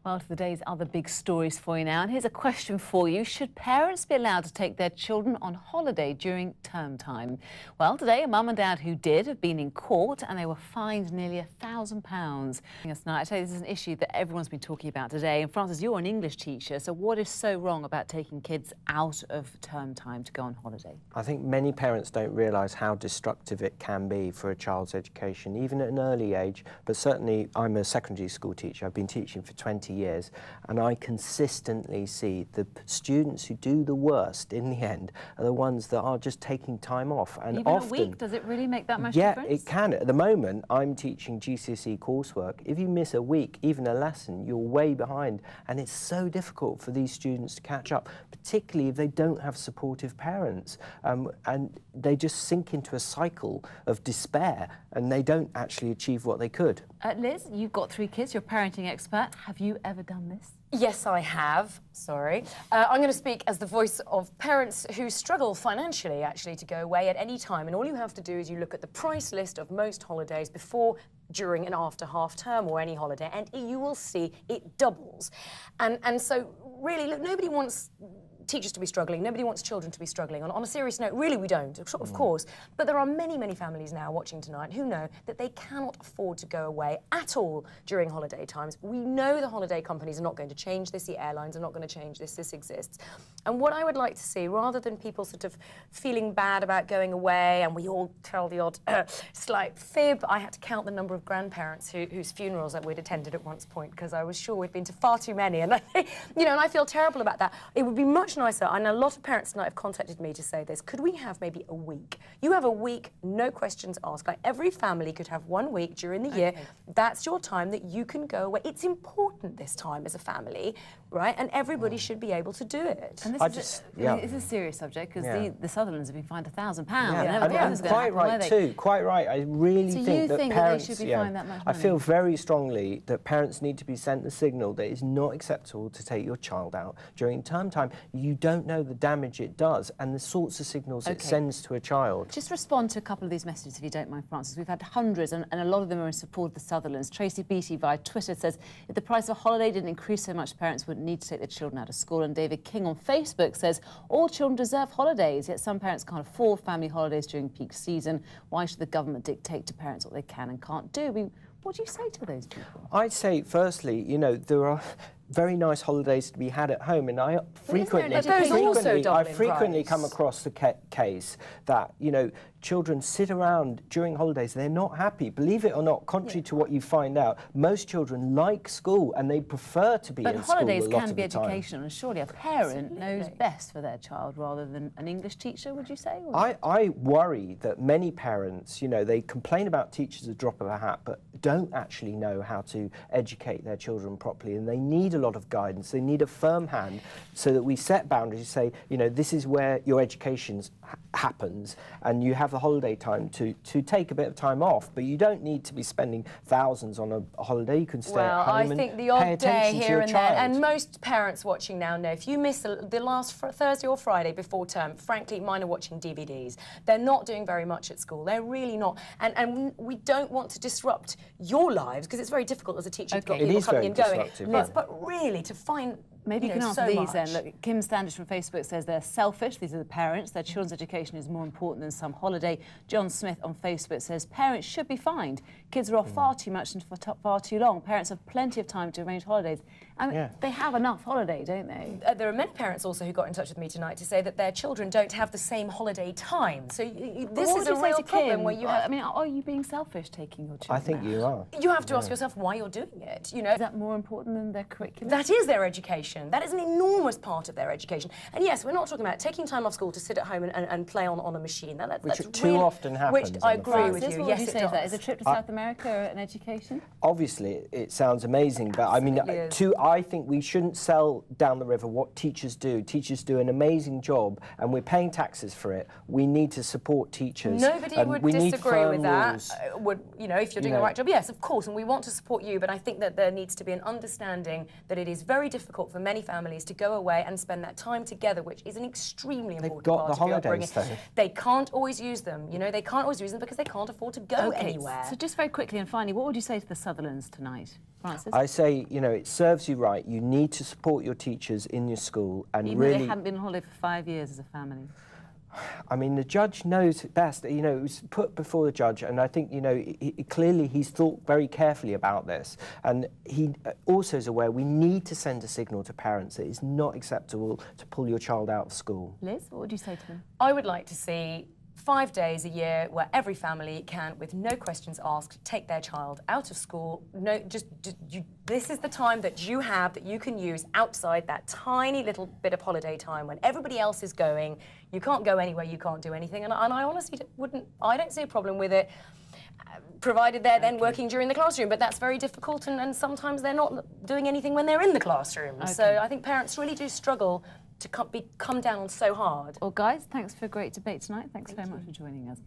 Well, to the day's other big stories for you now. And here's a question for you. Should parents be allowed to take their children on holiday during term time? Well, today, a mum and dad who did have been in court and they were fined nearly £1,000. Yes, now, I tell you, this is an issue that everyone's been talking about today. And Francis, you're an English teacher, so what is so wrong about taking kids out of term time to go on holiday? I think many parents don't realise how destructive it can be for a child's education, even at an early age. But certainly, I'm a secondary school teacher. I've been teaching for 20 years, and I consistently see the students who do the worst in the end are the ones that are just taking time off. And even often, a week, does it really make that much difference? difference? Yeah, it can. At the moment, I'm teaching GCSE coursework. If you miss a week, even a lesson, you're way behind, and it's so difficult for these students to catch up, particularly if they don't have supportive parents, and they just sink into a cycle of despair, and they don't actually achieve what they could. Liz, you've got 3 kids, you're a parenting expert. Have you ever done this? Yes, I have. Sorry. I'm going to speak as the voice of parents who struggle financially, actually, to go away at any time. And all you have to do is you look at the price list of most holidays before, during and after half term or any holiday, and you will see it doubles. And so, really, look, nobody wants teachers to be struggling, nobody wants children to be struggling. On a serious note, really we don't, of course. But there are many, many families now watching tonight who know that they cannot afford to go away at all during holiday times. We know the holiday companies are not going to change this, the airlines are not going to change this, this exists. And what I would like to see, rather than people sort of feeling bad about going away, and we all tell the odd slight fib, I had to count the number of grandparents whose funerals that we'd attended at one point, because I was sure we'd been to far too many, and and I feel terrible about that. It would be much nicer, and a lot of parents tonight have contacted me to say this, could we have maybe a week? You have a week, no questions asked. Like every family could have 1 week during the year. That's your time that you can go away. It's important this time as a family, right? And everybody should be able to do it. And this is a serious subject, because the Sutherlands have been fined £1,000. And quite right too, quite right. I really think that parents, they should be fined that much money? I feel very strongly that parents need to be sent the signal that it's not acceptable to take your child out during term time. You don't know the damage it does and the sorts of signals it sends to a child. Just respond to a couple of these messages, if you don't mind, Francis. We've had hundreds, and a lot of them are in support of the Sutherlands. Tracy Beattie via Twitter says, if the price of a holiday didn't increase so much, parents wouldn't need to take their children out of school. And David King on Facebook says, all children deserve holidays, yet some parents can't afford family holidays during peak season. Why should the government dictate to parents what they can and can't do? I mean, what do you say to those people? I'd say, firstly, there are very nice holidays to be had at home, and I frequently come across the case that children sit around during holidays, they're not happy. Believe it or not, contrary to what you find out, most children like school and they prefer to be in school a lot of the time. But holidays can be educational, and surely a parent knows best for their child rather than an English teacher, would you say? I worry that many parents, they complain about teachers at the drop of a hat, but don't actually know how to educate their children properly, and they need a lot of guidance. They need a firm hand so that we set boundaries, say, this is where your education happens, and you have the holiday time to take a bit of time off, but you don't need to be spending thousands on a holiday. You can stay at home and pay attention to your child. Well, I think the odd day here and there, and most parents watching now know, if you miss the last Thursday or Friday before term, frankly, mine are watching DVDs. They're not doing very much at school. They're really not. And we don't want to disrupt your lives, because it's very difficult as a teacher to get people coming and going. But really, to find maybe you can answer these then. Look, Kim Standish from Facebook says they're selfish. These are the parents. Their children's education is more important than some holiday. John Smith on Facebook says parents should be fined. Kids are off far too much and for far too long. Parents have plenty of time to arrange holidays. I mean, they have enough holiday, don't they? There are many parents also who got in touch with me tonight to say that their children don't have the same holiday time. So this is a real problem where you have... I mean, are you being selfish taking your children I think you are. You have to ask yourself why you're doing it, Is that more important than their curriculum? That is their education. That is an enormous part of their education. And yes, we're not talking about taking time off school to sit at home and play on a machine. Which too often happens. Which I agree with you. Yes, it does. Is a trip to South America an education? Obviously, it sounds amazing, but I mean, I think we shouldn't sell down the river what teachers do. Teachers do an amazing job, and we're paying taxes for it. We need to support teachers. Nobody would disagree with that. If you're doing the right job, yes, of course, and we want to support you, but I think that there needs to be an understanding that it is very difficult for many families to go away and spend that time together, which is an extremely important got part the of your holidays, upbringing. though. They can't always use them. You know, they can't always use them because they can't afford to go anywhere. So just very quickly and finally, what would you say to the Sutherlands tonight? Francis? I say, you know, it serves you right. You need to support your teachers in your school and Even really... though they haven't been on holiday for 5 years as a family. I mean, the judge knows best. You know, it was put before the judge, and I think, you know, clearly he's thought very carefully about this. And he also is aware we need to send a signal to parents that it's not acceptable to pull your child out of school. Liz, what would you say to them? I would like to see 5 days a year where every family can, with no questions asked, take their child out of school. No, this is the time that you have that you can use outside that tiny little bit of holiday time when everybody else is going. You can't go anywhere, you can't do anything. And I honestly I don't see a problem with it, provided they're then working during the classroom. But that's very difficult, and sometimes they're not doing anything when they're in the classroom. Okay. So I think parents really do struggle to come down so hard. Well, guys, thanks for a great debate tonight. Thanks very much for joining us.